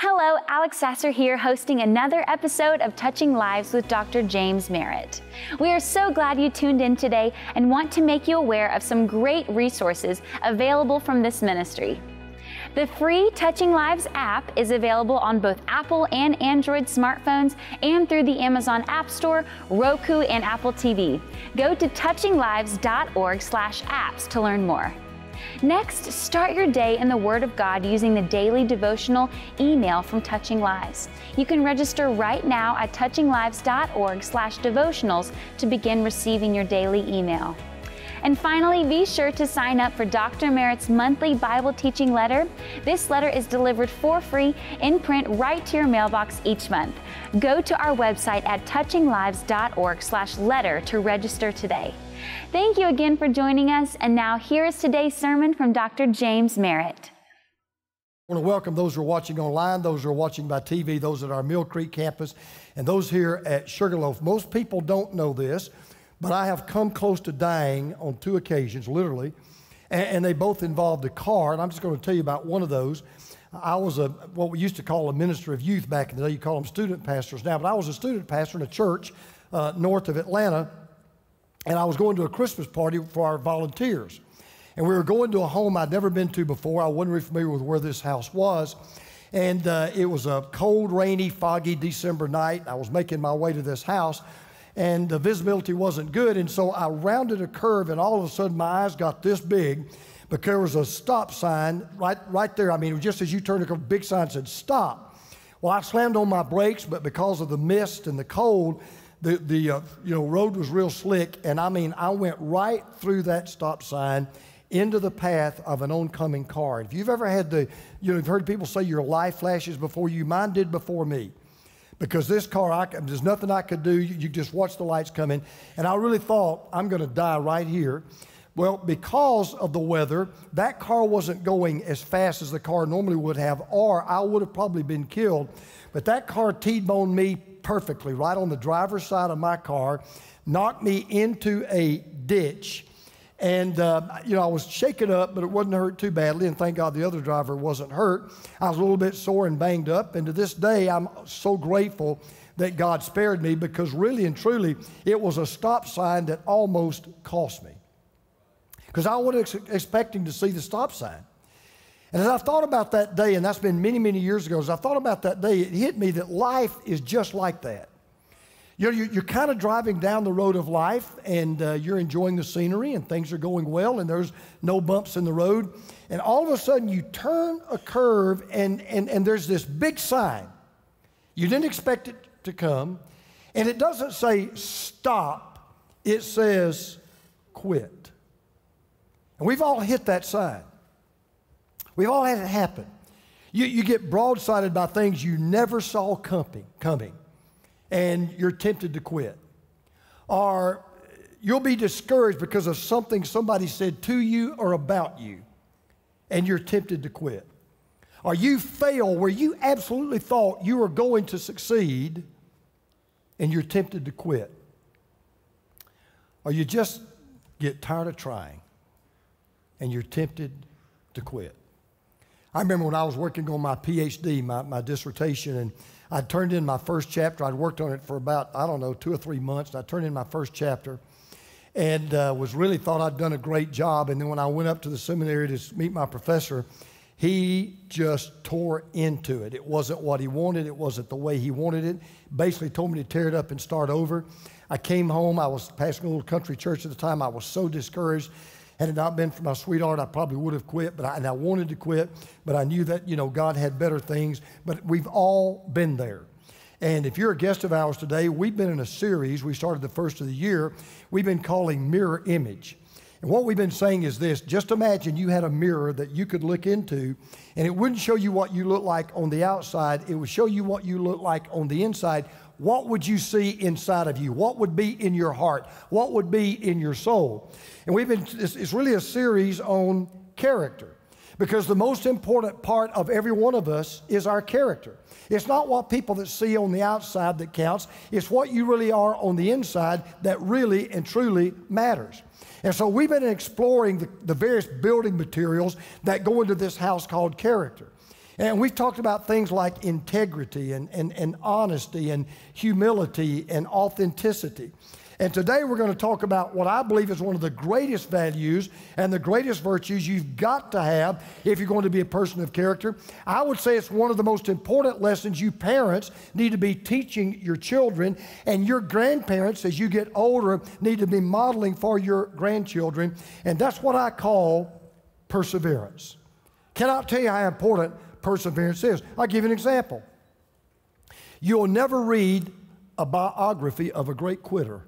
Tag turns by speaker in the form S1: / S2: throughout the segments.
S1: Hello, Alex Sasser here, hosting another episode of Touching Lives with Dr. James Merritt. We are so glad you tuned in today and want to make you aware of some great resources available from this ministry. The free Touching Lives app is available on both Apple and Android smartphones and through the Amazon App Store, Roku, and Apple TV. Go to touchinglives.org/apps to learn more. Next, start your day in the Word of God using the daily devotional email from Touching Lives. You can register right now at touchinglives.org/devotionals to begin receiving your daily email. And finally, be sure to sign up for Dr. Merritt's monthly Bible teaching letter. This letter is delivered for free in print right to your mailbox each month. Go to our website at touchinglives.org/letter to register today. Thank you again for joining us, and now here is today's sermon from Dr. James Merritt.
S2: I want to welcome those who are watching online, those who are watching by TV, those at our Mill Creek campus, and those here at Sugarloaf. Most people don't know this, but I have come close to dying on 2 occasions, literally, and they both involved a car, and I'm just going to tell you about one of those. I was what we used to call a minister of youth back in the day. You call them student pastors now, but I was a student pastor in a church north of Atlanta, and I was going to a Christmas party for our volunteers. And we were going to a home I'd never been to before. I wasn't really familiar with where this house was. And it was a cold, rainy, foggy December night. I was making my way to this house, and the visibility wasn't good. And so I rounded a curve, and all of a sudden my eyes got this big because there was a stop sign right there. I mean, just as you turned, a big sign said, "Stop." Well, I slammed on my brakes, but because of the mist and the cold, the road was real slick, and I mean, I went right through that stop sign into the path of an oncoming car. If you've ever had you've heard people say your life flashes before you, mine did before me. Because this car, there's nothing I could do. You just watch the lights come in, and I really thought, I'm going to die right here. Well, because of the weather, that car wasn't going as fast as the car normally would have, or I would have probably been killed. But that car T-boned me perfectly right on the driver's side of my car, knocked me into a ditch. And, I was shaken up, but it wasn't hurt too badly. And thank God the other driver wasn't hurt. I was a little bit sore and banged up. And to this day, I'm so grateful that God spared me, because really and truly, it was a stop sign that almost cost me. Because I wasn't expecting to see the stop sign. And as I thought about that day, and that's been many, many years ago, as I thought about that day, it hit me that life is just like that. You're kind of driving down the road of life, and you're enjoying the scenery, and things are going well, and there's no bumps in the road. And all of a sudden, you turn a curve, and there's this big sign. You didn't expect it to come, and it doesn't say stop. It says quit. And we've all hit that sign. We've all had it happen. You get broadsided by things you never saw coming, and you're tempted to quit. Or you'll be discouraged because of something somebody said to you or about you, and you're tempted to quit. Or you fail where you absolutely thought you were going to succeed, and you're tempted to quit. Or you just get tired of trying, and you're tempted to quit. I remember when I was working on my PhD, my dissertation, and I turned in my first chapter. I'd worked on it for about, 2 or 3 months, and I turned in my first chapter, and really thought I'd done a great job. And then when I went up to the seminary to meet my professor, he just tore into it. It wasn't what he wanted. It wasn't the way he wanted it. Basically told me to tear it up and start over. I came home. I was pastoring a little country church at the time. I was so discouraged. Had it not been for my sweetheart, I probably would have quit, and I wanted to quit, but I knew that, God had better things. But we've all been there. And if you're a guest of ours today, we've been in a series. We started the first of the year. We've been calling Mirror Image. And what we've been saying is this: just imagine you had a mirror that you could look into, and it wouldn't show you what you look like on the outside. It would show you what you look like on the inside. What would you see inside of you? What would be in your heart? What would be in your soul? And it's really a series on character, because the most important part of every one of us is our character. It's not what people that see on the outside that counts. It's what you really are on the inside that really and truly matters. And so we've been exploring the various building materials that go into this house called character. And we've talked about things like integrity and honesty and humility and authenticity. And today we're going to talk about what I believe is one of the greatest values and the greatest virtues you've got to have if you're going to be a person of character. I would say it's one of the most important lessons you parents need to be teaching your children, and your grandparents, as you get older, need to be modeling for your grandchildren. And that's what I call perseverance. Cannot tell you how important perseverance is. I'll give you an example. You'll never read a biography of a great quitter.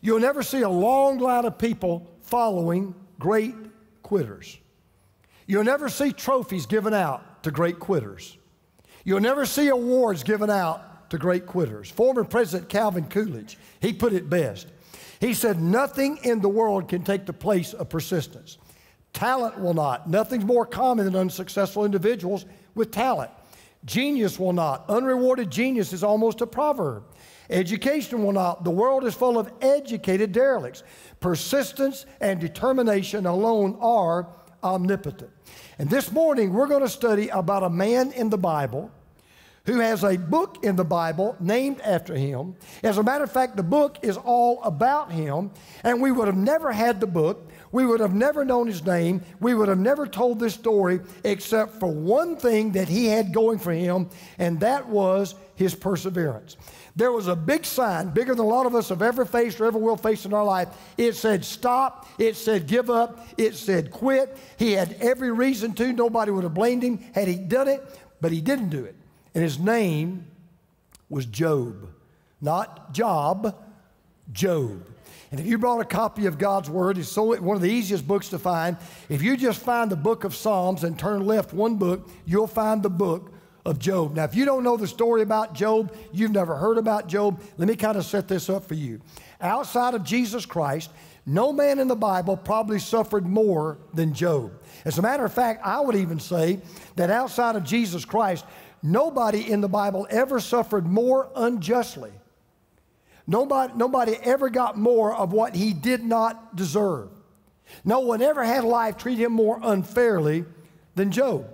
S2: You'll never see a long line of people following great quitters. You'll never see trophies given out to great quitters. You'll never see awards given out to great quitters. Former President Calvin Coolidge, he put it best. He said, nothing in the world can take the place of persistence. Talent will not. Nothing's more common than unsuccessful individuals with talent. Genius will not. Unrewarded genius is almost a proverb. Education will not. The world is full of educated derelicts. Persistence and determination alone are omnipotent. And this morning, we're going to study about a man in the Bible who has a book in the Bible named after him. As a matter of fact, the book is all about him, and we would have never had the book. We would have never known his name. We would have never told this story except for one thing that he had going for him, and that was his perseverance. There was a big sign, bigger than a lot of us have ever faced or ever will face in our life. It said stop. It said give up. It said quit. He had every reason to. Nobody would have blamed him had he done it, but he didn't do it. And his name was Job. Not Job, Job. And if you brought a copy of God's Word, it's one of the easiest books to find. If you just find the book of Psalms and turn left one book, you'll find the book of Job. Now, if you don't know the story about Job, you've never heard about Job, let me kind of set this up for you. Outside of Jesus Christ, no man in the Bible probably suffered more than Job. As a matter of fact, I would even say that outside of Jesus Christ, nobody in the Bible ever suffered more unjustly. Nobody ever got more of what he did not deserve. No one ever had life treat him more unfairly than Job.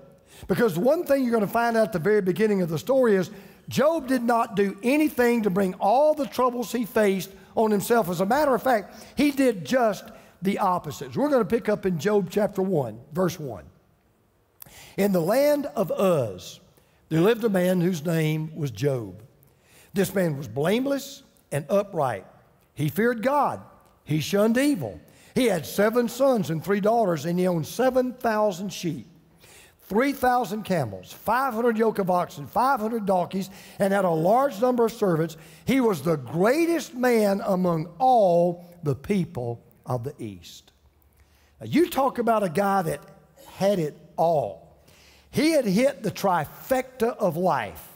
S2: Because one thing you're going to find out at the very beginning of the story is Job did not do anything to bring all the troubles he faced on himself. As a matter of fact, he did just the opposite. We're going to pick up in Job chapter 1, verse 1. In the land of Uz, there lived a man whose name was Job. This man was blameless and upright. He feared God. He shunned evil. He had 7 sons and 3 daughters, and he owned 7,000 sheep, 3,000 camels, 500 yoke of oxen, 500 donkeys, and had a large number of servants. He was the greatest man among all the people of the East. Now, you talk about a guy that had it all. He had hit the trifecta of life.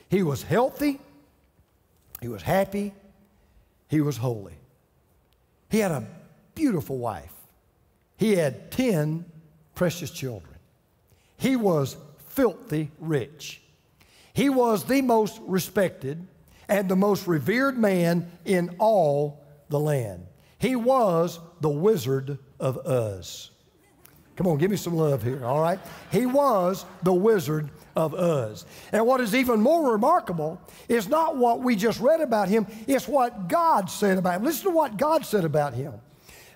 S2: He was healthy, he was happy, he was holy. He had a beautiful wife. He had 10 precious children. He was filthy rich. He was the most respected and the most revered man in all the land. He was the Wizard of Uz. Come on, give me some love here, all right? He was the Wizard of Uz. And what is even more remarkable is not what we just read about him, it's what God said about him. Listen to what God said about him.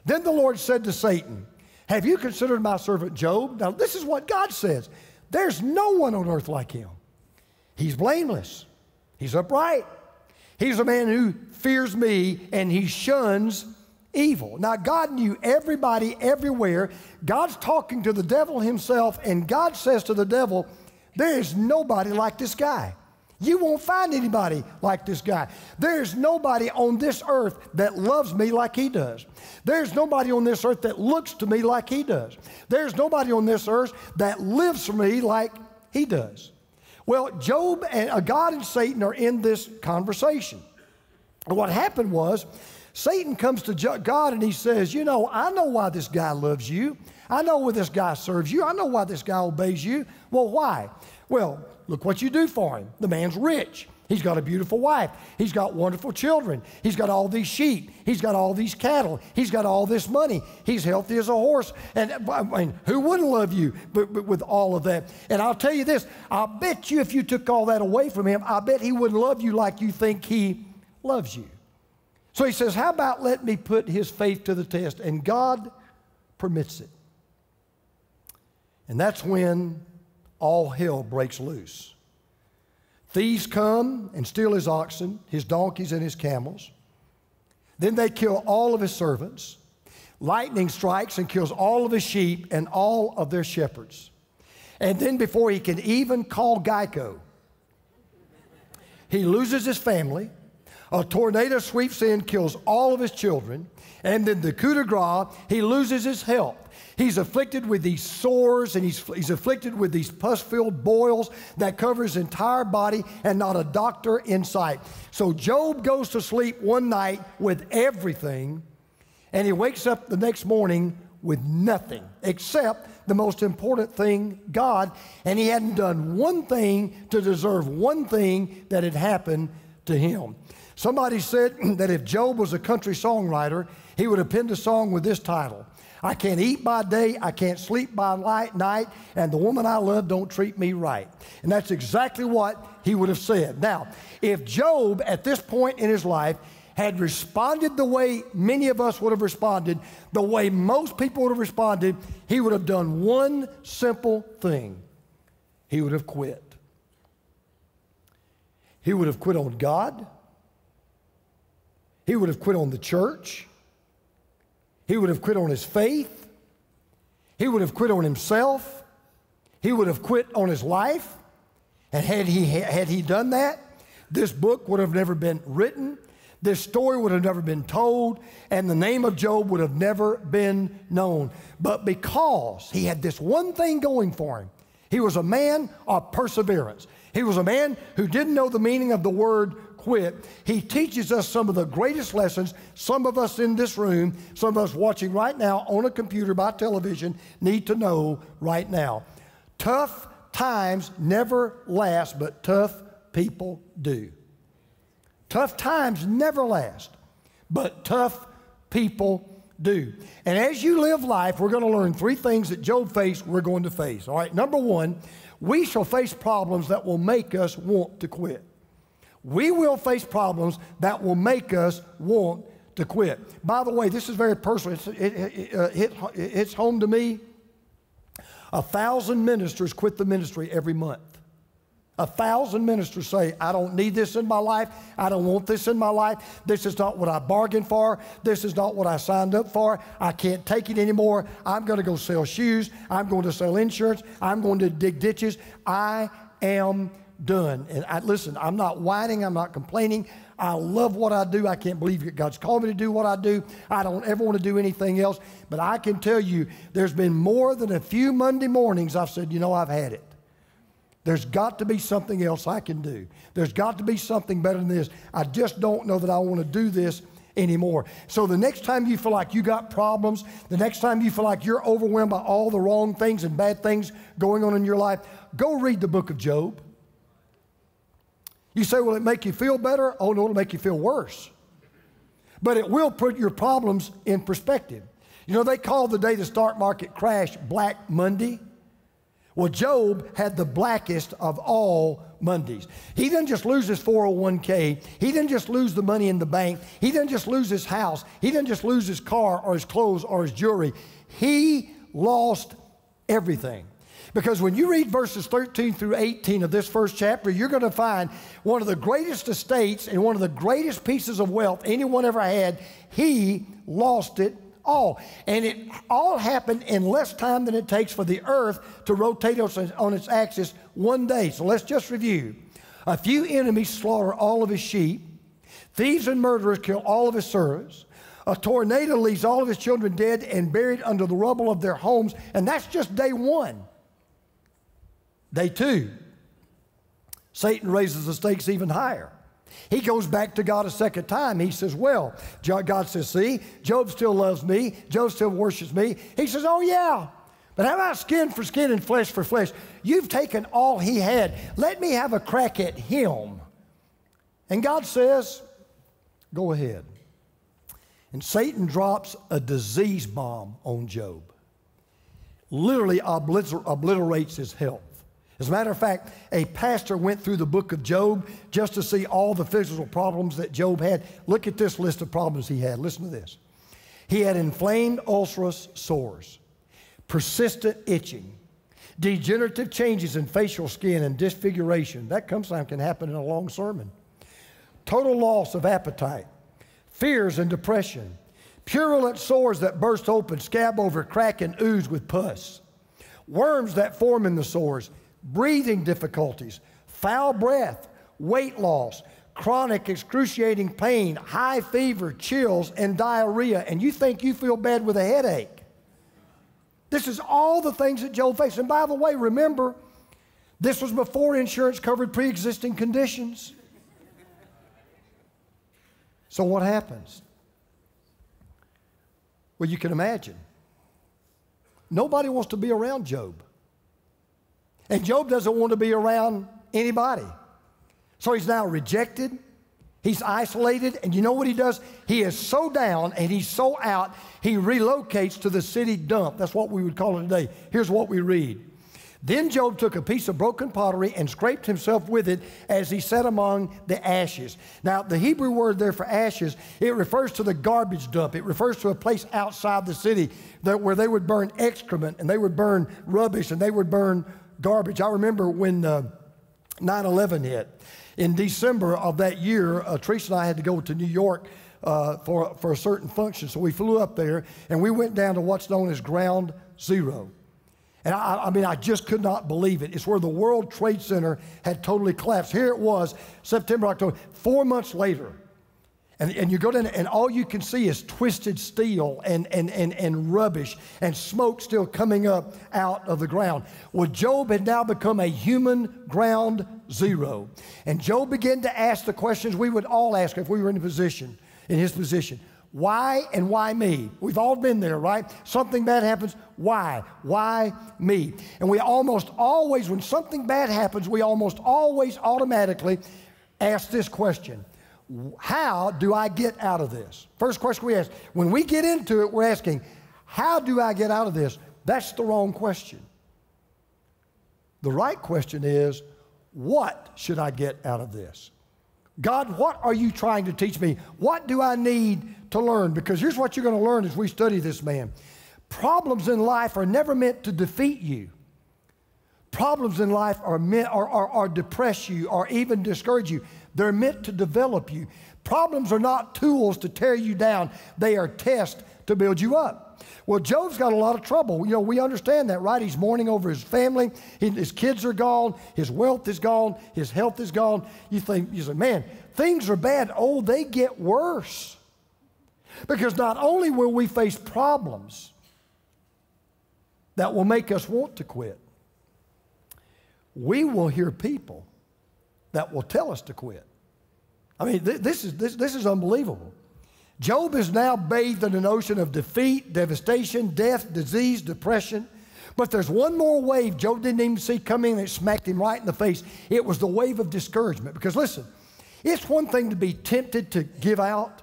S2: Then the Lord said to Satan, have you considered my servant Job? Now, this is what God says. There's no one on earth like him. He's blameless. He's upright. He's a man who fears me, and he shuns evil. Now, God knew everybody everywhere. God's talking to the devil himself, and God says to the devil, there is nobody like this guy. You won't find anybody like this guy. There's nobody on this earth that loves me like he does. There's nobody on this earth that looks to me like he does. There's nobody on this earth that lives for me like he does. Well, Job and God and Satan are in this conversation. And what happened was, Satan comes to God and he says, you know, I know why this guy loves you. I know why this guy serves you. I know why this guy obeys you. Well, why? Well, look what you do for him. The man's rich. He's got a beautiful wife. He's got wonderful children. He's got all these sheep. He's got all these cattle. He's got all this money. He's healthy as a horse. And I mean, who wouldn't love you but with all of that? And I'll tell you this, I'll bet you if you took all that away from him, I bet he wouldn't love you like you think he loves you. So he says, how about let me put his faith to the test? And God permits it. And that's when all hell breaks loose. Thieves come and steal his oxen, his donkeys, and his camels. Then they kill all of his servants. Lightning strikes and kills all of his sheep and all of their shepherds. And then before he can even call Geico, he loses his family. A tornado sweeps in, kills all of his children. And then the coup de grace, he loses his health. He's afflicted with these sores, and he's afflicted with these pus-filled boils that cover his entire body, and not a doctor in sight. So Job goes to sleep one night with everything, and he wakes up the next morning with nothing except the most important thing, God, and he hadn't done one thing to deserve one thing that had happened to him. Somebody said that if Job was a country songwriter, he would have penned a song with this title: I can't eat by day, I can't sleep by night, and the woman I love don't treat me right. And that's exactly what he would have said. Now, if Job at this point in his life had responded the way many of us would have responded, the way most people would have responded, he would have done one simple thing. He would have quit. He would have quit on God. He would have quit on the church. He would have quit on his faith. He would have quit on himself. He would have quit on his life. And had he done that, this book would have never been written. This story would have never been told. And the name of Job would have never been known. But because he had this one thing going for him, he was a man of perseverance. He was a man who didn't know the meaning of the word quit. He teaches us some of the greatest lessons some of us in this room, some of us watching right now on a computer, by television, need to know right now. Tough times never last, but tough people do. Tough times never last, but tough people do. And as you live life, we're going to learn three things that Job faced, we're going to face. All right, number one, we shall face problems that will make us want to quit. We will face problems that will make us want to quit. By the way, this is very personal. It's home to me. 1,000 ministers quit the ministry every month. 1,000 ministers say, I don't need this in my life. I don't want this in my life. This is not what I bargained for. This is not what I signed up for. I can't take it anymore. I'm going to go sell shoes. I'm going to sell insurance. I'm going to dig ditches. I am done. And listen, I'm not whining. I'm not complaining. I love what I do. I can't believe that God's called me to do what I do. I don't ever want to do anything else. But I can tell you, there's been more than a few Monday mornings I've said, you know, I've had it. There's got to be something else I can do. There's got to be something better than this. I just don't know that I want to do this anymore. So the next time you feel like you got problems, the next time you feel like you're overwhelmed by all the wrong things and bad things going on in your life, go read the book of Job. You say, will it make you feel better? Oh, no, it'll make you feel worse. But it will put your problems in perspective. You know, they call the day the stock market crashed Black Monday. Well, Job had the blackest of all Mondays. He didn't just lose his 401k. He didn't just lose the money in the bank. He didn't just lose his house. He didn't just lose his car or his clothes or his jewelry. He lost everything. Because when you read verses 13 through 18 of this first chapter, you're going to find one of the greatest estates and one of the greatest pieces of wealth anyone ever had. He lost it all. And it all happened in less time than it takes for the earth to rotate on its axis one day. So let's just review. A few enemies slaughter all of his sheep. Thieves and murderers kill all of his servants. A tornado leaves all of his children dead and buried under the rubble of their homes. And that's just day one. Day two, Satan raises the stakes even higher. He goes back to God a second time. He says, well, God says, see, Job still loves me. Job still worships me. He says, oh, yeah, but how about skin for skin and flesh for flesh? You've taken all he had. Let me have a crack at him. And God says, go ahead. And Satan drops a disease bomb on Job. Literally obliterates his health. As a matter of fact, a pastor went through the book of Job just to see all the physical problems that Job had. Look at this list of problems he had. Listen to this. He had inflamed ulcerous sores, persistent itching, degenerative changes in facial skin and disfiguration. That sometimes can happen in a long sermon. Total loss of appetite, fears and depression, purulent sores that burst open, scab over, crack, and ooze with pus, worms that form in the sores, breathing difficulties, foul breath, weight loss, chronic excruciating pain, high fever, chills, and diarrhea. And you think you feel bad with a headache. This is all the things that Job faced. And by the way, remember, this was before insurance covered pre-existing conditions. So what happens? Well, you can imagine. Nobody wants to be around Job. And Job doesn't want to be around anybody. So he's now rejected. He's isolated. And you know what he does? He is so down and he's so out, he relocates to the city dump. That's what we would call it today. Here's what we read. Then Job took a piece of broken pottery and scraped himself with it as he sat among the ashes. Now, the Hebrew word there for ashes, it refers to the garbage dump. It refers to a place outside the city where they would burn excrement and they would burn rubbish and they would burn garbage. I remember when 9/11 hit. In December of that year, Teresa and I had to go to New York for a certain function. So we flew up there and we went down to what's known as Ground Zero. And I mean, I just could not believe it. It's where the World Trade Center had totally collapsed. Here it was, September, October, 4 months later. And you go down and all you can see is twisted steel and rubbish and smoke still coming up out of the ground. Well, Job had now become a human ground zero. And Job began to ask the questions we would all ask if we were in his position. Why and why me? We've all been there, right? Something bad happens. Why? Why me? And we almost always, when something bad happens, we almost always automatically ask this question. How do I get out of this? First question we ask. When we get into it, we're asking, how do I get out of this? That's the wrong question. The right question is, what should I get out of this? God, what are you trying to teach me? What do I need to learn? Because here's what you're going to learn as we study this man. Problems in life are never meant to defeat you. Problems in life are meant or depress you or even discourage you. They're meant to develop you. Problems are not tools to tear you down. They are tests to build you up. Well, Job's got a lot of trouble. You know, we understand that, right? He's mourning over his family. His kids are gone. His wealth is gone. His health is gone. You say, man, things are bad. Oh, they get worse. Because not only will we face problems that will make us want to quit, we will hear people that will tell us to quit. I mean, this is unbelievable. Job is now bathed in an ocean of defeat, devastation, death, disease, depression. But there's one more wave Job didn't even see coming and it smacked him right in the face. It was the wave of discouragement. Because listen, it's one thing to be tempted to give out,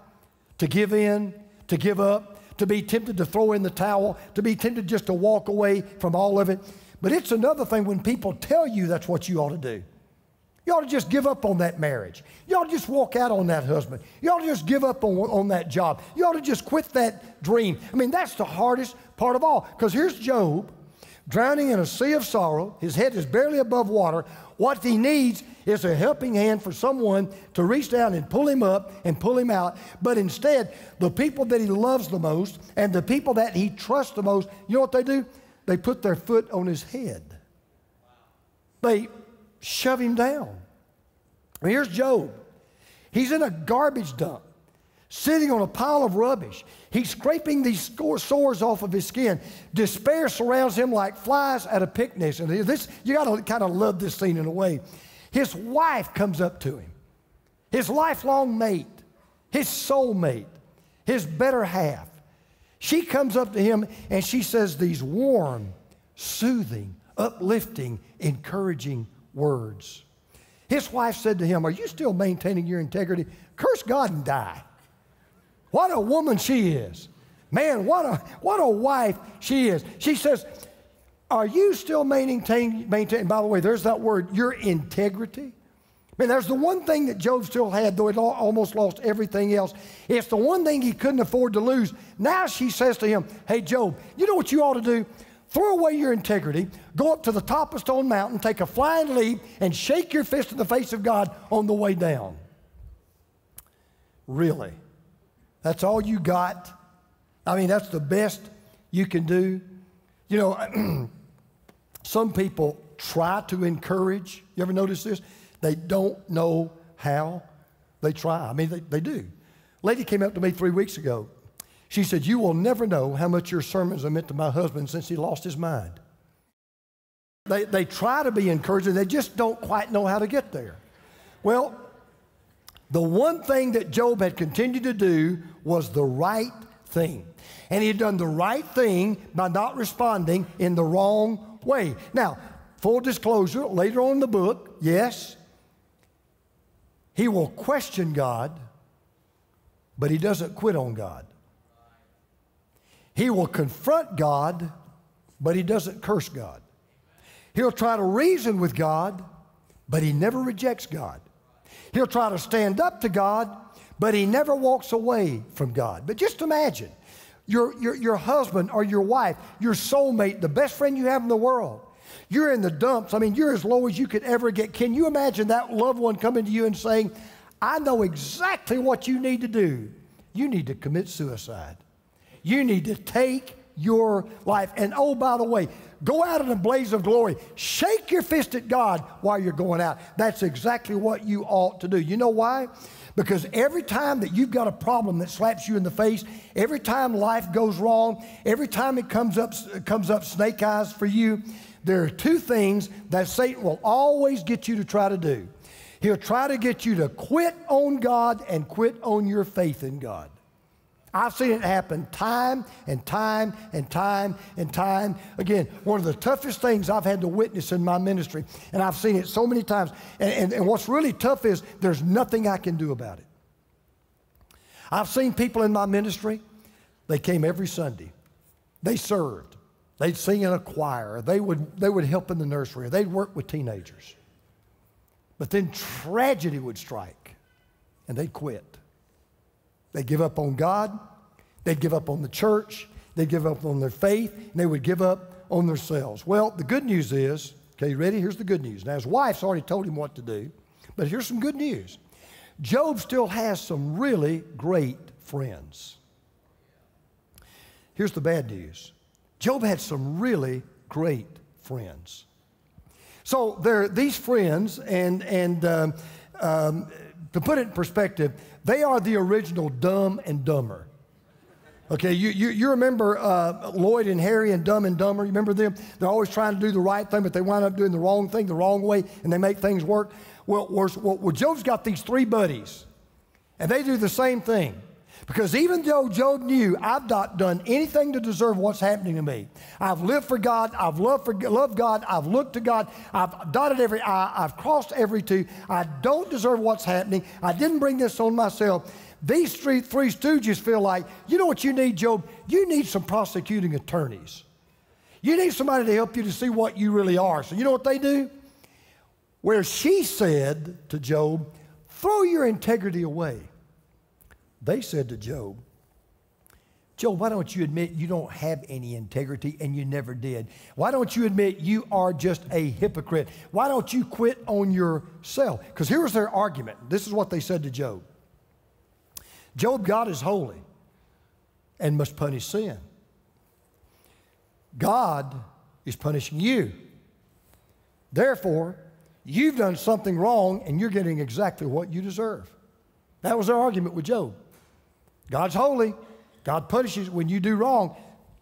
S2: to give in, to give up, to be tempted to throw in the towel, to be tempted just to walk away from all of it. But it's another thing when people tell you that's what you ought to do. You ought to just give up on that marriage. You ought to just walk out on that husband. You ought to just give up on that job. You ought to just quit that dream. I mean, that's the hardest part of all. Because here's Job, drowning in a sea of sorrow. His head is barely above water. What he needs is a helping hand for someone to reach down and pull him up and pull him out. But instead, the people that he loves the most and the people that he trusts the most, you know what they do? They put their foot on his head. They shove him down. And here's Job. He's in a garbage dump, sitting on a pile of rubbish. He's scraping these sores off of his skin. Despair surrounds him like flies at a picnic. And this, you got to kind of love this scene in a way. His wife comes up to him, his lifelong mate, his soulmate, his better half. She comes up to him and she says these warm, soothing, uplifting, encouraging words. His wife said to him, are you still maintaining your integrity? Curse God and die. What a woman she is. Man, what a wife she is. She says, are you still maintaining, by the way, there's that word, your integrity. I mean, there's the one thing that Job still had, though he almost lost everything else. It's the one thing he couldn't afford to lose. Now she says to him, hey, Job, you know what you ought to do? Throw away your integrity, go up to the top of Stone Mountain, take a flying leap, and shake your fist in the face of God on the way down. Really? That's all you got? I mean, that's the best you can do? You know, some people try to encourage. You ever notice this? They don't know how. They try. I mean, they do. A lady came up to me 3 weeks ago. She said, you will never know how much your sermons have meant to my husband since he lost his mind. They try to be encouraging. They just don't quite know how to get there. Well, the one thing that Job had continued to do was the right thing. And he had done the right thing by not responding in the wrong way. Now, full disclosure, later on in the book, yes, he will question God, but he doesn't quit on God. He will confront God, but he doesn't curse God. He'll try to reason with God, but he never rejects God. He'll try to stand up to God, but he never walks away from God. But just imagine, your husband or your wife, your soulmate, the best friend you have in the world, you're in the dumps. I mean, you're as low as you could ever get. Can you imagine that loved one coming to you and saying, I know exactly what you need to do. You need to commit suicide. You need to take your life. And oh, by the way, go out in a blaze of glory. Shake your fist at God while you're going out. That's exactly what you ought to do. You know why? Because every time that you've got a problem that slaps you in the face, every time life goes wrong, every time it comes up snake eyes for you, there are two things that Satan will always get you to try to do. He'll try to get you to quit on God and quit on your faith in God. I've seen it happen time and time and time and time again. One of the toughest things I've had to witness in my ministry, and I've seen it so many times, and what's really tough is there's nothing I can do about it. I've seen people in my ministry, they came every Sunday. They served. They'd sing in a choir. They would help in the nursery. They'd work with teenagers. But then tragedy would strike, and they'd quit. They'd give up on God, they'd give up on the church, they'd give up on their faith, and they would give up on themselves. Well, the good news is, okay, you ready? Here's the good news. Now, his wife's already told him what to do, but here's some good news. Job still has some really great friends. Here's the bad news. Job had some really great friends. So there are these friends, and to put it in perspective, they are the original Dumb and Dumber. Okay, you remember Lloyd and Harry and Dumb and Dumber? You remember them? They're always trying to do the right thing, but they wind up doing the wrong thing the wrong way, and they make things work. Well, Job's got these three buddies, and they do the same thing. Because even though Job knew, I've not done anything to deserve what's happening to me. I've lived for God. I've loved God. I've looked to God. I've dotted every I. I've crossed every T. I don't deserve what's happening. I didn't bring this on myself. These three stooges feel like, you know what you need, Job? You need some prosecuting attorneys. You need somebody to help you to see what you really are. So you know what they do? Where she said to Job, throw your integrity away. They said to Job, Job, why don't you admit you don't have any integrity and you never did? Why don't you admit you are just a hypocrite? Why don't you quit on yourself? Because here was their argument. This is what they said to Job. Job, God is holy and must punish sin. God is punishing you. Therefore, you've done something wrong and you're getting exactly what you deserve. That was their argument with Job. God's holy. God punishes when you do wrong.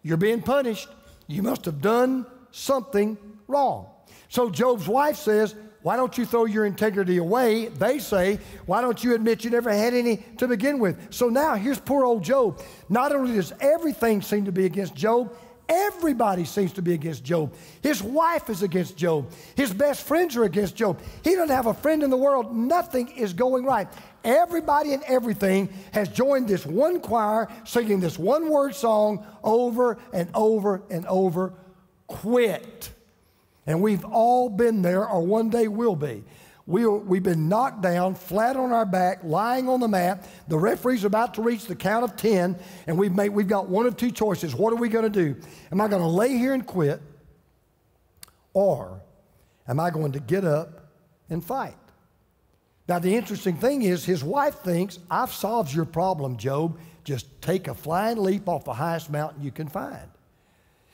S2: You're being punished. You must have done something wrong. So Job's wife says, why don't you throw your integrity away? They say, why don't you admit you never had any to begin with? So now here's poor old Job. Not only does everything seem to be against Job, Everybody seems to be against Job. His wife is against Job. His best friends are against Job. He doesn't have a friend in the world. Nothing is going right. Everybody and everything has joined this one choir, singing this one word song over and over and over: quit. And we've all been there, or one day will be. We've been knocked down, flat on our back, lying on the mat. The referee's about to reach the count of 10, and we've got one of two choices. What are we going to do? Am I going to lay here and quit, or am I going to get up and fight? Now, the interesting thing is, his wife thinks, I've solved your problem, Job. Just take a flying leap off the highest mountain you can find.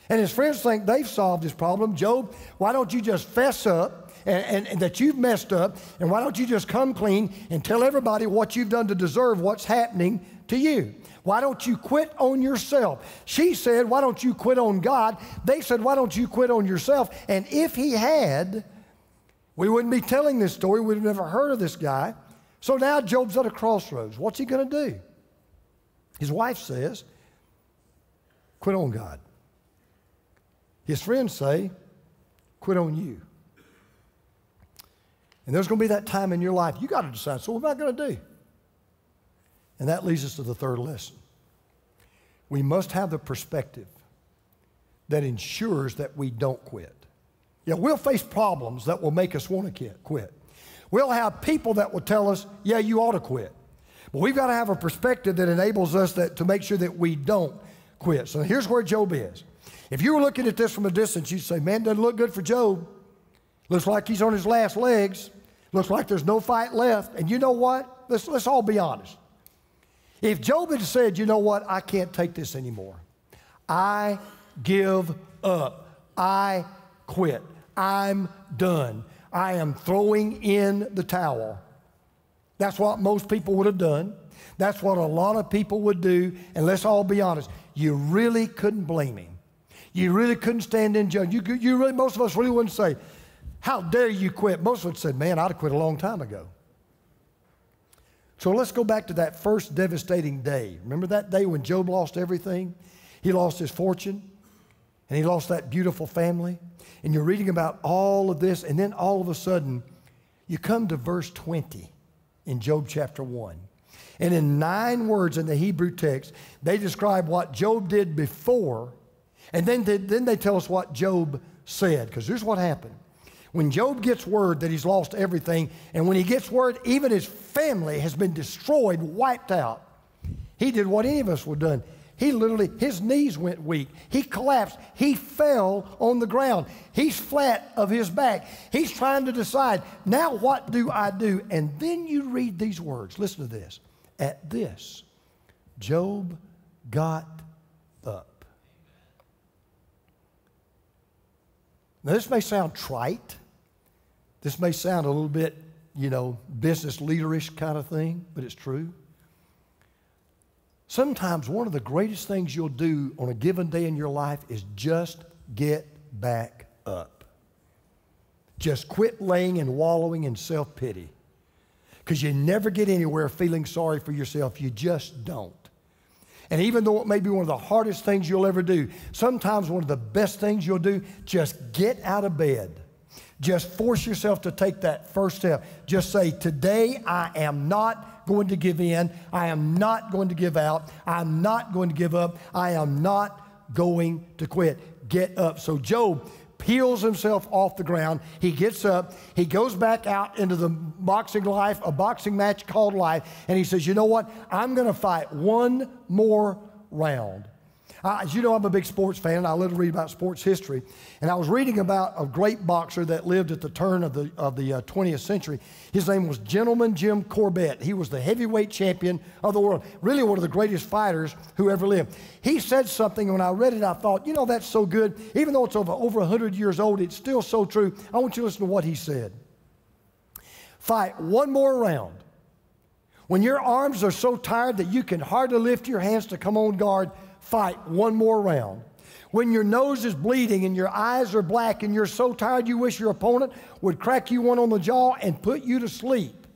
S2: And his friends think they've solved his problem. Job, why don't you just fess up and that you've messed up, and why don't you just come clean and tell everybody what you've done to deserve what's happening to you? Why don't you quit on yourself? She said, why don't you quit on God? They said, why don't you quit on yourself? And if he had, we wouldn't be telling this story. We'd have never heard of this guy. So now Job's at a crossroads. What's he going to do? His wife says, quit on God. His friends say, quit on you. And there's going to be that time in your life you got to decide, so what am I going to do? And that leads us to the third lesson. We must have the perspective that ensures that we don't quit. Yeah, we'll face problems that will make us want to quit. We'll have people that will tell us, yeah, you ought to quit. But we've got to have a perspective that enables us to make sure that we don't quit. So here's where Job is. If you were looking at this from a distance, you'd say, man, doesn't look good for Job. Looks like he's on his last legs. Looks like there's no fight left. And you know what? Let's all be honest. If Job had said, you know what? I can't take this anymore. I give up. I quit. I'm done. I am throwing in the towel. That's what most people would have done. That's what a lot of people would do. And let's all be honest. You really couldn't blame him. You really couldn't stand in judgment. Most of us really wouldn't say, how dare you quit? Most of us said, man, I'd have quit a long time ago. So let's go back to that first devastating day. Remember that day when Job lost everything? He lost his fortune, and he lost that beautiful family. And you're reading about all of this, and then all of a sudden, you come to verse 20 in Job chapter 1. And in 9 words in the Hebrew text, they describe what Job did before, and then they tell us what Job said. Because here's what happened. When Job gets word that he's lost everything, and when he gets word even his family has been destroyed, wiped out, he did what any of us would have done. He literally, his knees went weak. He collapsed. He fell on the ground. He's flat of his back. He's trying to decide, now what do I do? And then you read these words. Listen to this. At this, Job got up. Now, this may sound trite. This may sound a little bit, business leaderish kind of thing, but it's true. Sometimes one of the greatest things you'll do on a given day in your life is just get back up. Just quit laying and wallowing in self-pity. Because you never get anywhere feeling sorry for yourself. You just don't. And even though it may be one of the hardest things you'll ever do, sometimes one of the best things you'll do, just get out of bed. Just force yourself to take that first step. Just say, today I am not going to give in. I am not going to give out. I'm not going to give up. I am not going to quit. Get up. So Job peels himself off the ground. He gets up. He goes back out into the boxing life, a boxing match called life, and he says, you know what? I'm going to fight one more round. As you know, I'm a big sports fan, and I love to read about sports history. And I was reading about a great boxer that lived at the turn of the 20th century. His name was Gentleman Jim Corbett. He was the heavyweight champion of the world, really one of the greatest fighters who ever lived. He said something, and when I read it, I thought, that's so good. Even though it's over 100 years old, it's still so true. I want you to listen to what he said. Fight one more round. When your arms are so tired that you can hardly lift your hands to come on guard, fight one more round. When your nose is bleeding and your eyes are black and you're so tired you wish your opponent would crack you one on the jaw and put you to sleep,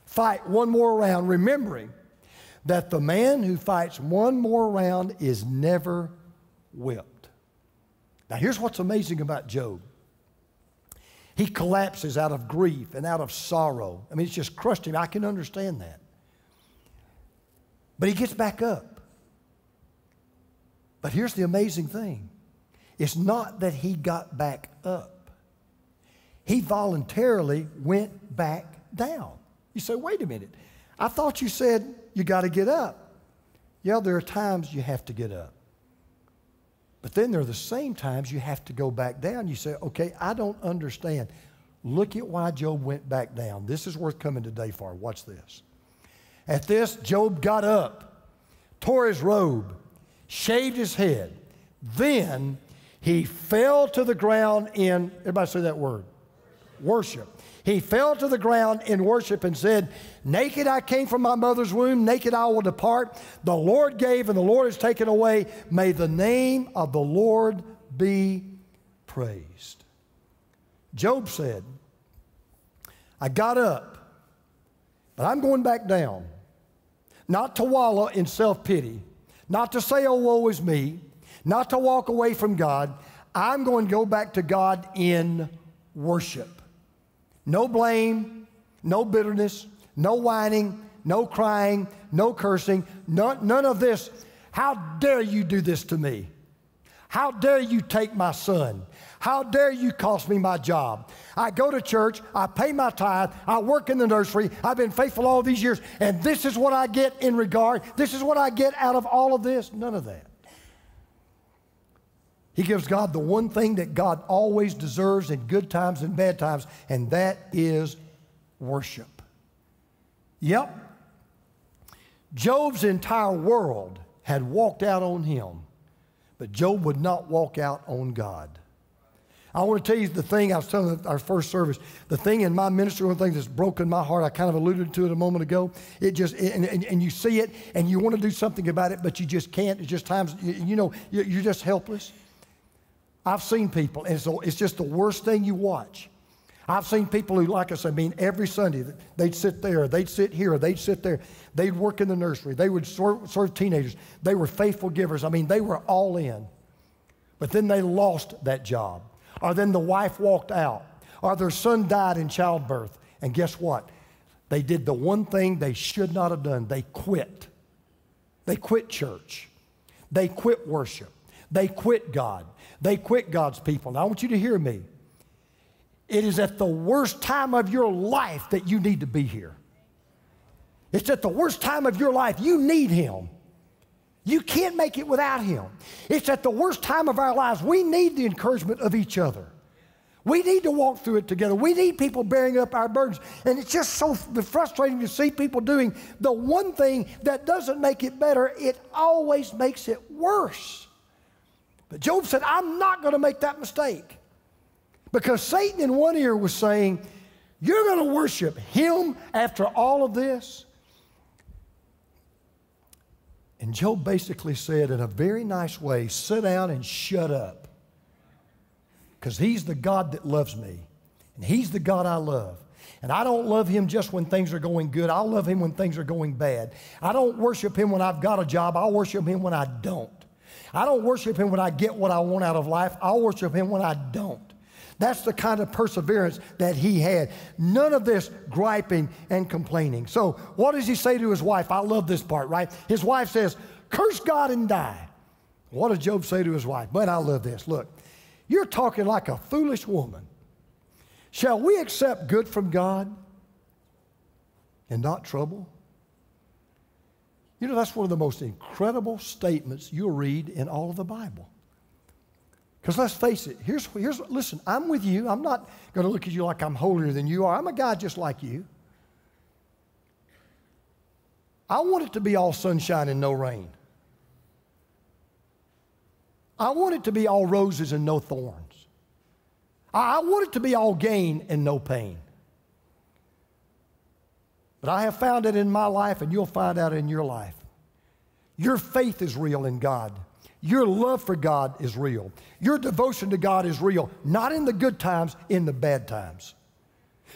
S2: fight one more round, remembering that the man who fights one more round is never whipped. Now, here's what's amazing about Job. He collapses out of grief and out of sorrow. I mean, it's just crushed him. I can understand that. But he gets back up. But here's the amazing thing. It's not that he got back up. He voluntarily went back down. You say, wait a minute. I thought you said you got to get up. Yeah, there are times you have to get up. But then there are the same times you have to go back down. You say, okay, I don't understand. Look at why Job went back down. This is worth coming today for. Watch this. At this, Job got up, tore his robe, shaved his head. Then he fell to the ground in, everybody say that word, worship. He fell to the ground in worship and said, naked I came from my mother's womb, naked I will depart. The Lord gave and the Lord has taken away. May the name of the Lord be praised. Job said, I got up, but I'm going back down. Not to wallow in self-pity, not to say, oh, woe is me, not to walk away from God. I'm going to go back to God in worship. No blame, no bitterness, no whining, no crying, no cursing, none of this. How dare you do this to me? How dare you take my son? How dare you cost me my job? I go to church, I pay my tithe, I work in the nursery, I've been faithful all these years, and this is what I get in regard. This is what I get out of all of this. None of that. He gives God the one thing that God always deserves in good times and bad times, and that is worship. Yep. Job's entire world had walked out on him, but Job would not walk out on God. I want to tell you the thing I was telling our first service, the thing in my ministry, one thing that's broken my heart, I kind of alluded to it a moment ago. It just, and you see it, and you want to do something about it, but you just can't. It's just times, you know, you're just helpless. I've seen people, and it's just the worst thing you watch. I've seen people who, like I said, I mean, every Sunday, they'd sit there, they'd sit here, they'd sit there. They'd work in the nursery. They would serve teenagers. They were faithful givers. I mean, they were all in. But then they lost that job. Or then the wife walked out. Or their son died in childbirth. And guess what? They did the one thing they should not have done. They quit. They quit church. They quit worship. They quit God. They quit God's people. Now, I want you to hear me. It is at the worst time of your life that you need to be here. It's at the worst time of your life. You need Him. You can't make it without Him. It's at the worst time of our lives. We need the encouragement of each other. We need to walk through it together. We need people bearing up our burdens. And it's just so frustrating to see people doing the one thing that doesn't make it better. It always makes it worse. But Job said, I'm not going to make that mistake. Because Satan in one ear was saying, you're going to worship him after all of this? And Job basically said in a very nice way, sit down and shut up. Because he's the God that loves me. And he's the God I love. And I don't love him just when things are going good. I'll love him when things are going bad. I don't worship him when I've got a job. I'll worship him when I don't. I don't worship him when I get what I want out of life. I'll worship him when I don't. That's the kind of perseverance that he had. None of this griping and complaining. So what does he say to his wife? I love this part, right? His wife says, curse God and die. What does Job say to his wife? But I love this. Look, you're talking like a foolish woman. Shall we accept good from God and not trouble? You know, that's one of the most incredible statements you'll read in all of the Bible. Because let's face it, listen, I'm with you. I'm not going to look at you like I'm holier than you are. I'm a guy just like you. I want it to be all sunshine and no rain. I want it to be all roses and no thorns. I want it to be all gain and no pain. But I have found it in my life, and you'll find out in your life. Your faith is real in God. Your love for God is real. Your devotion to God is real, not in the good times, in the bad times.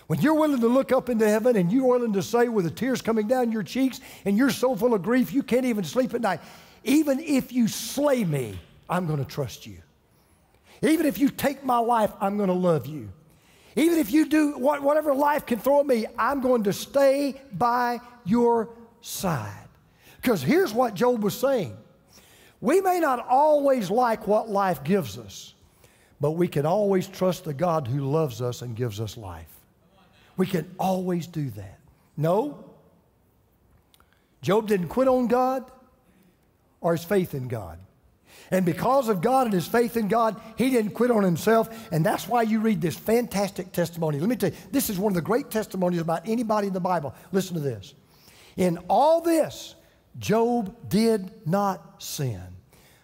S2: When you're willing to look up into heaven and you're willing to say with the tears coming down your cheeks and you're so full of grief you can't even sleep at night, even if you slay me, I'm going to trust you. Even if you take my life, I'm going to love you. Even if you do whatever life can throw at me, I'm going to stay by your side. Because here's what Job was saying. We may not always like what life gives us, but we can always trust the God who loves us and gives us life. We can always do that. No, Job didn't quit on God or his faith in God. And because of God and his faith in God, he didn't quit on himself. And that's why you read this fantastic testimony. Let me tell you, this is one of the great testimonies about anybody in the Bible. Listen to this. In all this, Job did not sin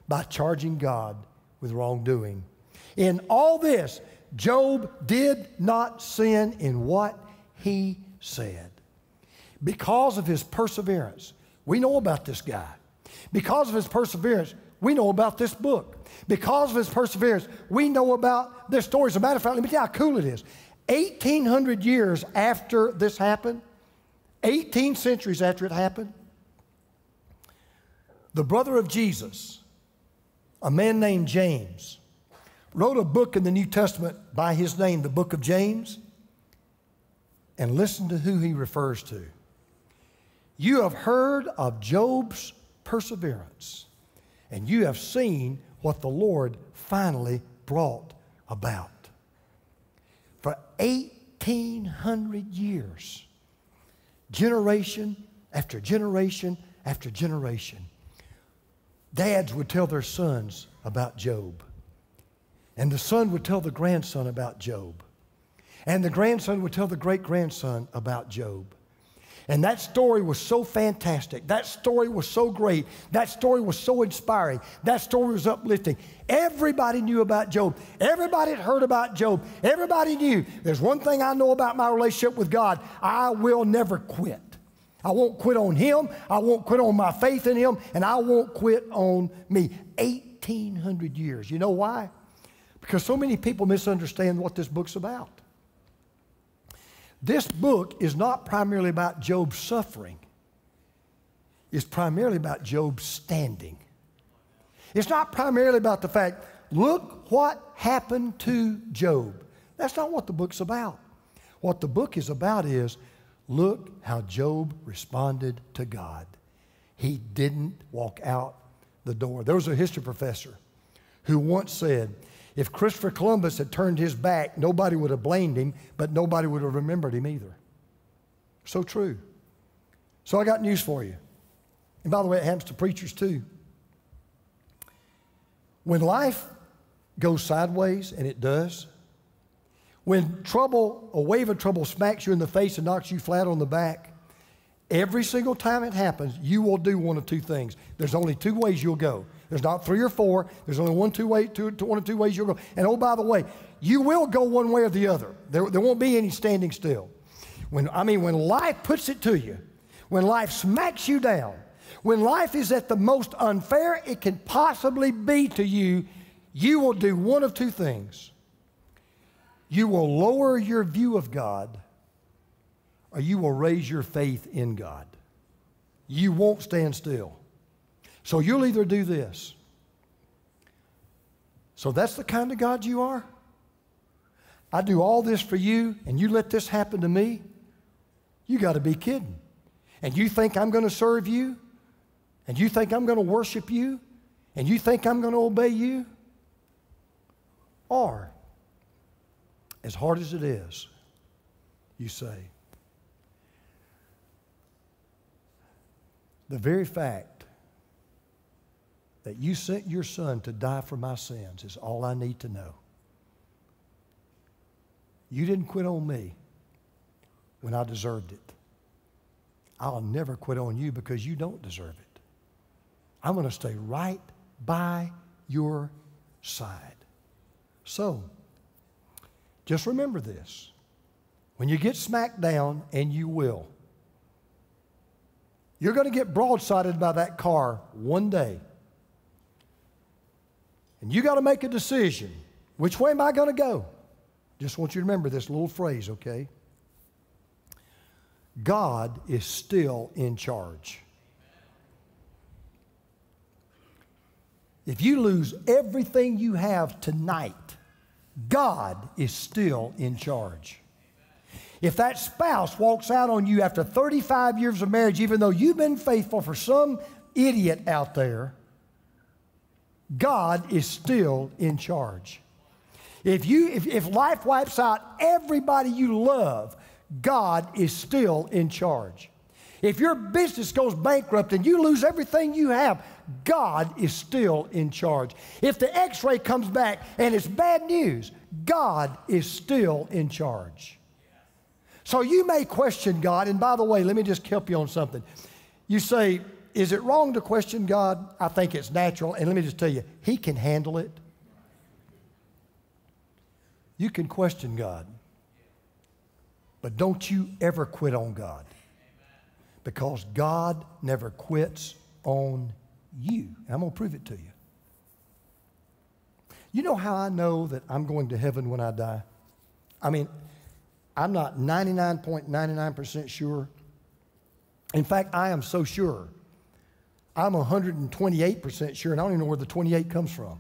S2: by charging God with wrongdoing. In all this, Job did not sin in what he said. Because of his perseverance, we know about this guy. Because of his perseverance, we know about this book. Because of his perseverance, we know about this story. As a matter of fact, let me tell you how cool it is. 1,800 years after this happened, 18 centuries after it happened, the brother of Jesus, a man named James, wrote a book in the New Testament by his name, the book of James, and listen to who he refers to. You have heard of Job's perseverance, and you have seen what the Lord finally brought about. For 1,800 years, generation after generation after generation, dads would tell their sons about Job. And the son would tell the grandson about Job. And the grandson would tell the great-grandson about Job. And that story was so fantastic. That story was so great. That story was so inspiring. That story was uplifting. Everybody knew about Job. Everybody had heard about Job. Everybody knew. There's one thing I know about my relationship with God. I will never quit. I won't quit on Him. I won't quit on my faith in Him. And I won't quit on me. 1,800 years. You know why? Because so many people misunderstand what this book's about. This book is not primarily about Job's suffering. It's primarily about Job's standing. It's not primarily about the fact, look what happened to Job. That's not what the book's about. What the book is about is, look how Job responded to God. He didn't walk out the door. There was a history professor who once said, if Christopher Columbus had turned his back, nobody would have blamed him, but nobody would have remembered him either. So true. So I got news for you. And by the way, it happens to preachers too. When life goes sideways, and it does, when trouble, a wave of trouble smacks you in the face and knocks you flat on the back, every single time it happens, you will do one of two things. There's only two ways you'll go. There's not three or four. There's only one or two ways you'll go. And oh, by the way, you will go one way or the other. There won't be any standing still. When life puts it to you, when life smacks you down, when life is at the most unfair it can possibly be to you, you will do one of two things. You will lower your view of God, or you will raise your faith in God. You won't stand still. So you'll either do this. So that's the kind of God you are? I do all this for you, and you let this happen to me? You got to be kidding. And you think I'm going to serve you? And you think I'm going to worship you? And you think I'm going to obey you? Or, as hard as it is, you say, the very fact that you sent your son to die for my sins is all I need to know. You didn't quit on me when I deserved it. I'll never quit on you because you don't deserve it. I'm going to stay right by your side. So, just remember this. When you get smacked down, and you will, you're going to get broadsided by that car one day. And you got to make a decision. Which way am I going to go? Just want you to remember this little phrase, okay? God is still in charge. If you lose everything you have tonight, God is still in charge. If that spouse walks out on you after 35 years of marriage, even though you've been faithful for some idiot out there, God is still in charge. If life wipes out everybody you love, God is still in charge. If your business goes bankrupt and you lose everything you have, God is still in charge. If the x-ray comes back and it's bad news, God is still in charge. So you may question God, and by the way, let me just help you on something. You say, is it wrong to question God? I think it's natural, and let me just tell you, He can handle it. You can question God, but don't you ever quit on God, because God never quits on you. And I'm going to prove it to you. You know how I know that I'm going to heaven when I die? I mean, I'm not 99.99% sure. In fact, I am so sure. I'm 128% sure, and I don't even know where the 28 comes from.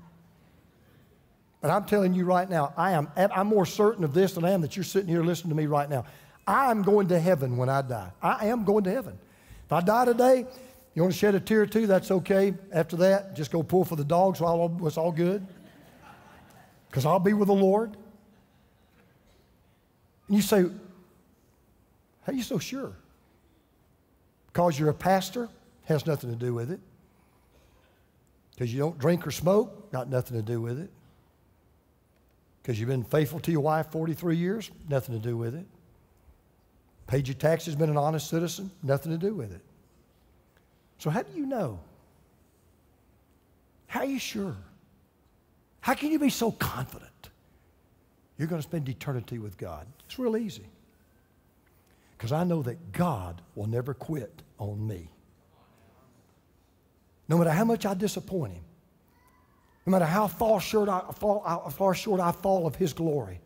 S2: But I'm telling you right now, I'm more certain of this than I am that you're sitting here listening to me right now. I'm going to heaven when I die. I am going to heaven. If I die today, you want to shed a tear or two, that's okay. After that, just go pull for the dogs while it's all good. Because I'll be with the Lord. And you say, how are you so sure? Because you're a pastor? Has nothing to do with it. Because you don't drink or smoke? Got nothing to do with it. Because you've been faithful to your wife 43 years? Nothing to do with it. Paid your taxes, been an honest citizen? Nothing to do with it. So how do you know? How are you sure? How can you be so confident you're going to spend eternity with God? It's real easy. Because I know that God will never quit on me. No matter how much I disappoint Him, no matter how far short I fall of His glory,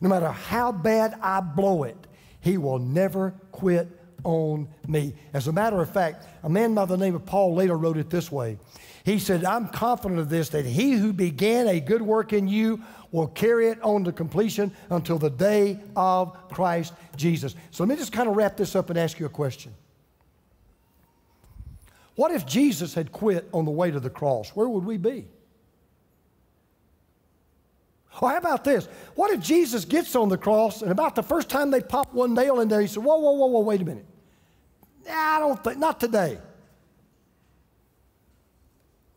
S2: no matter how bad I blow it, He will never quit on me. As a matter of fact, a man by the name of Paul later wrote it this way. He said, I'm confident of this, that He who began a good work in you will carry it on to completion until the day of Christ Jesus. So let me just kind of wrap this up and ask you a question. What if Jesus had quit on the way to the cross? Where would we be? Or how about this? What if Jesus gets on the cross and about the first time they pop one nail in there, He said, whoa, wait a minute. I don't think, not today.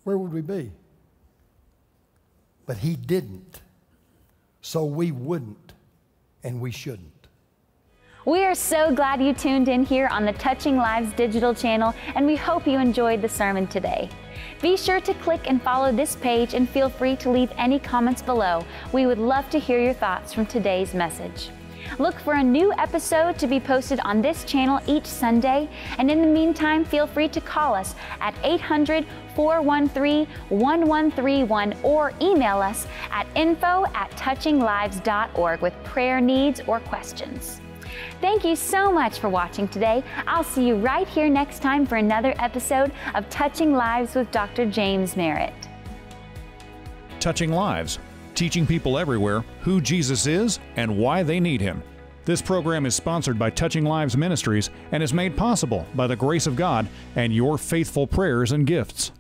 S2: Where would we be? But He didn't. So we wouldn't, and we shouldn't.
S1: We are so glad you tuned in here on the Touching Lives digital channel, and we hope you enjoyed the sermon today. Be sure to click and follow this page, and feel free to leave any comments below. We would love to hear your thoughts from today's message. Look for a new episode to be posted on this channel each Sunday, and in the meantime, feel free to call us at 800-413-1131 or email us at info@touchinglives.org with prayer needs or questions. Thank you so much for watching today. I'll see you right here next time for another episode of Touching Lives with Dr. James Merritt.
S3: Touching Lives, teaching people everywhere who Jesus is and why they need Him. This program is sponsored by Touching Lives Ministries and is made possible by the grace of God and your faithful prayers and gifts.